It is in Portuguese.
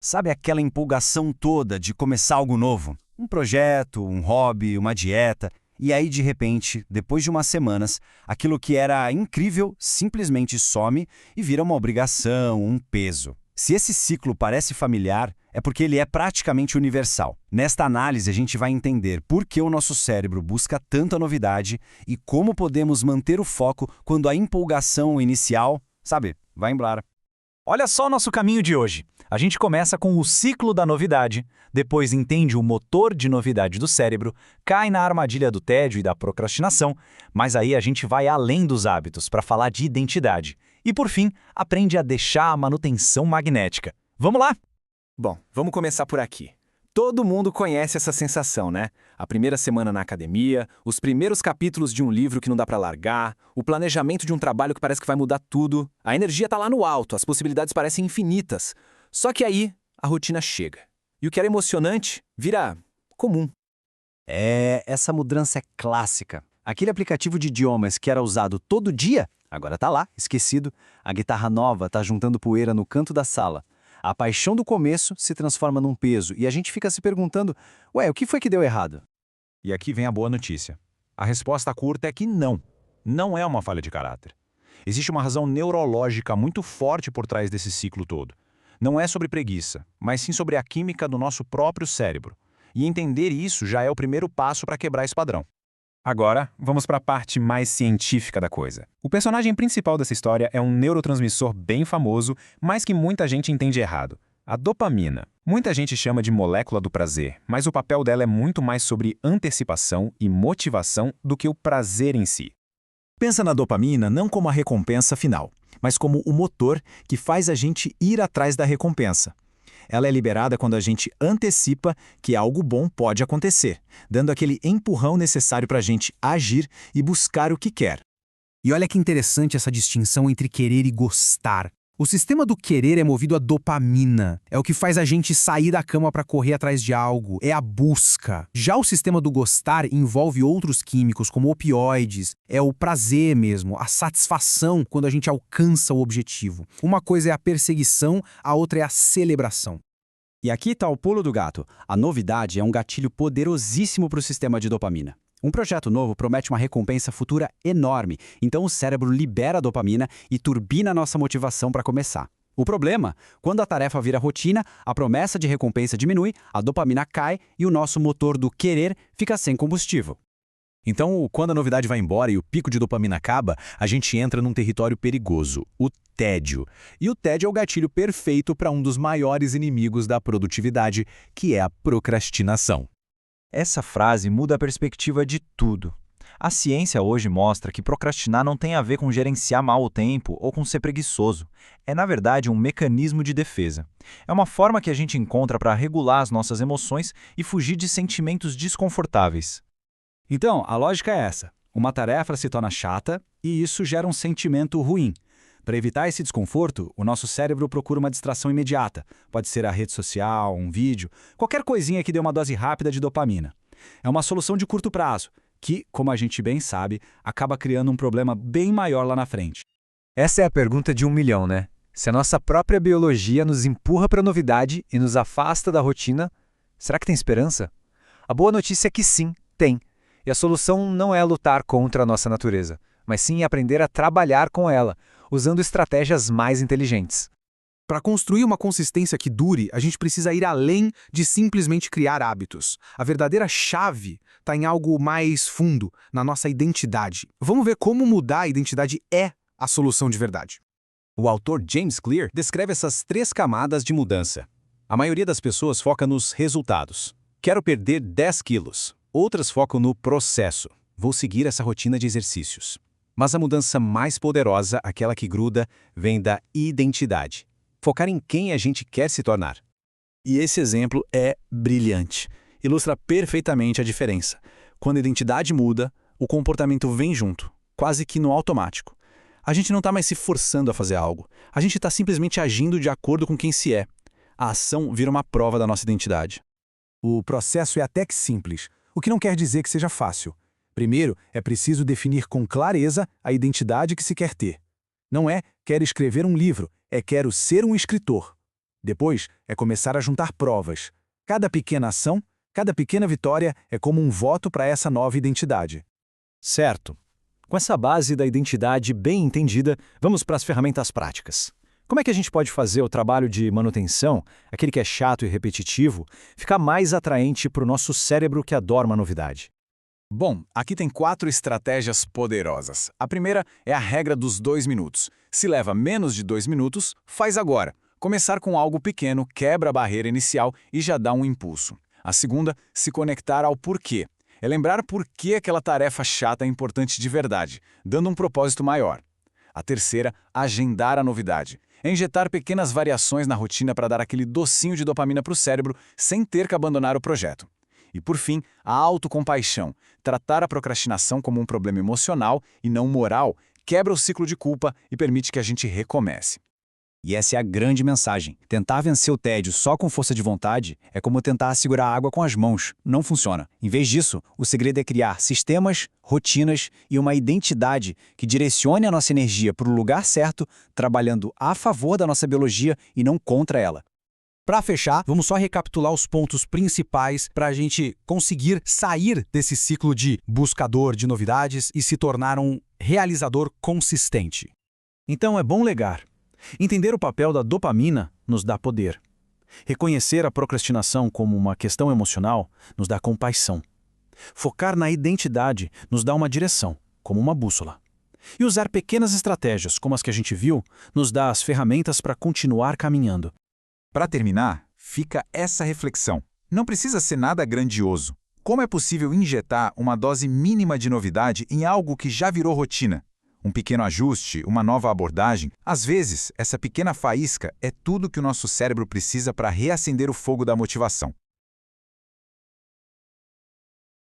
Sabe aquela empolgação toda de começar algo novo? Um projeto, um hobby, uma dieta. E aí, de repente, depois de umas semanas, aquilo que era incrível simplesmente some e vira uma obrigação, um peso. Se esse ciclo parece familiar, é porque ele é praticamente universal. Nesta análise, a gente vai entender por que o nosso cérebro busca tanta novidade e como podemos manter o foco quando a empolgação inicial, vai embora. Olha só o nosso caminho de hoje. A gente começa com o ciclo da novidade, depois entende o motor de novidade do cérebro, cai na armadilha do tédio e da procrastinação, mas aí a gente vai além dos hábitos para falar de identidade. E por fim, aprende a deixar a manutenção magnética. Vamos lá? Bom, vamos começar por aqui. Todo mundo conhece essa sensação, né? A primeira semana na academia, os primeiros capítulos de um livro que não dá pra largar, o planejamento de um trabalho que parece que vai mudar tudo. A energia tá lá no alto, as possibilidades parecem infinitas. Só que aí, a rotina chega. E o que era emocionante vira comum. Essa mudança é clássica. Aquele aplicativo de idiomas que era usado todo dia, agora tá lá, esquecido. A guitarra nova tá juntando poeira no canto da sala. A paixão do começo se transforma num peso e a gente fica se perguntando, o que foi que deu errado? E aqui vem a boa notícia. A resposta curta é que não. Não é uma falha de caráter. Existe uma razão neurológica muito forte por trás desse ciclo todo. Não é sobre preguiça, mas sim sobre a química do nosso próprio cérebro. E entender isso já é o primeiro passo para quebrar esse padrão. Agora, vamos para a parte mais científica da coisa. O personagem principal dessa história é um neurotransmissor bem famoso, mas que muita gente entende errado. A dopamina. Muita gente chama de molécula do prazer, mas o papel dela é muito mais sobre antecipação e motivação do que o prazer em si. Pensa na dopamina não como a recompensa final, mas como o motor que faz a gente ir atrás da recompensa. Ela é liberada quando a gente antecipa que algo bom pode acontecer, dando aquele empurrão necessário para a gente agir e buscar o que quer. E olha que interessante essa distinção entre querer e gostar. O sistema do querer é movido a dopamina. É o que faz a gente sair da cama para correr atrás de algo. É a busca. Já o sistema do gostar envolve outros químicos, como opioides. É o prazer mesmo, a satisfação quando a gente alcança o objetivo. Uma coisa é a perseguição, a outra é a celebração. E aqui está o pulo do gato. A novidade é um gatilho poderosíssimo para o sistema de dopamina. Um projeto novo promete uma recompensa futura enorme, então o cérebro libera a dopamina e turbina a nossa motivação para começar. O problema, quando a tarefa vira rotina, a promessa de recompensa diminui, a dopamina cai e o nosso motor do querer fica sem combustível. Então, quando a novidade vai embora e o pico de dopamina acaba, a gente entra num território perigoso, o tédio. E o tédio é o gatilho perfeito para um dos maiores inimigos da produtividade, que é a procrastinação. Essa frase muda a perspectiva de tudo. A ciência hoje mostra que procrastinar não tem a ver com gerenciar mal o tempo ou com ser preguiçoso. É, na verdade, um mecanismo de defesa. É uma forma que a gente encontra para regular as nossas emoções e fugir de sentimentos desconfortáveis. Então, a lógica é essa. Uma tarefa se torna chata e isso gera um sentimento ruim. Para evitar esse desconforto, o nosso cérebro procura uma distração imediata. Pode ser a rede social, um vídeo, qualquer coisinha que dê uma dose rápida de dopamina. É uma solução de curto prazo, que, como a gente bem sabe, acaba criando um problema bem maior lá na frente. Essa é a pergunta de 1 milhão, né? Se a nossa própria biologia nos empurra para a novidade e nos afasta da rotina, será que tem esperança? A boa notícia é que sim, tem. E a solução não é lutar contra a nossa natureza, mas sim aprender a trabalhar com ela, usando estratégias mais inteligentes. Para construir uma consistência que dure, a gente precisa ir além de simplesmente criar hábitos. A verdadeira chave está em algo mais fundo, na nossa identidade. Vamos ver como mudar a identidade é a solução de verdade. O autor James Clear descreve essas 3 camadas de mudança. A maioria das pessoas foca nos resultados. Quero perder 10 quilos. Outras focam no processo. Vou seguir essa rotina de exercícios. Mas a mudança mais poderosa, aquela que gruda, vem da identidade. Focar em quem a gente quer se tornar. E esse exemplo é brilhante. Ilustra perfeitamente a diferença. Quando a identidade muda, o comportamento vem junto, quase que no automático. A gente não está mais se forçando a fazer algo. A gente está simplesmente agindo de acordo com quem se é. A ação vira uma prova da nossa identidade. O processo é até que simples, o que não quer dizer que seja fácil. Primeiro, é preciso definir com clareza a identidade que se quer ter. Não é quero escrever um livro, é quero ser um escritor. Depois é começar a juntar provas. Cada pequena ação, cada pequena vitória é como um voto para essa nova identidade. Certo. Com essa base da identidade bem entendida, vamos para as ferramentas práticas. Como é que a gente pode fazer o trabalho de manutenção, aquele que é chato e repetitivo, ficar mais atraente para o nosso cérebro que adora uma novidade? Bom, aqui tem 4 estratégias poderosas. A primeira é a regra dos 2 minutos. Se leva menos de 2 minutos, faz agora. Começar com algo pequeno quebra a barreira inicial e já dá um impulso. A segunda, se conectar ao porquê. É lembrar por que aquela tarefa chata é importante de verdade, dando um propósito maior. A terceira, agendar a novidade. É injetar pequenas variações na rotina para dar aquele docinho de dopamina para o cérebro sem ter que abandonar o projeto. E por fim, a autocompaixão. Tratar a procrastinação como um problema emocional e não moral quebra o ciclo de culpa e permite que a gente recomece. E essa é a grande mensagem. Tentar vencer o tédio só com força de vontade é como tentar segurar a água com as mãos. Não funciona. Em vez disso, o segredo é criar sistemas, rotinas e uma identidade que direcione a nossa energia para o lugar certo, trabalhando a favor da nossa biologia e não contra ela. Para fechar, vamos só recapitular os pontos principais para a gente conseguir sair desse ciclo de buscador de novidades e se tornar um realizador consistente. Então é bom legar. Entender o papel da dopamina nos dá poder. Reconhecer a procrastinação como uma questão emocional nos dá compaixão. Focar na identidade nos dá uma direção, como uma bússola. E usar pequenas estratégias, como as que a gente viu, nos dá as ferramentas para continuar caminhando. Para terminar, fica essa reflexão. Não precisa ser nada grandioso. Como é possível injetar uma dose mínima de novidade em algo que já virou rotina? Um pequeno ajuste, uma nova abordagem. Às vezes, essa pequena faísca é tudo que o nosso cérebro precisa para reacender o fogo da motivação.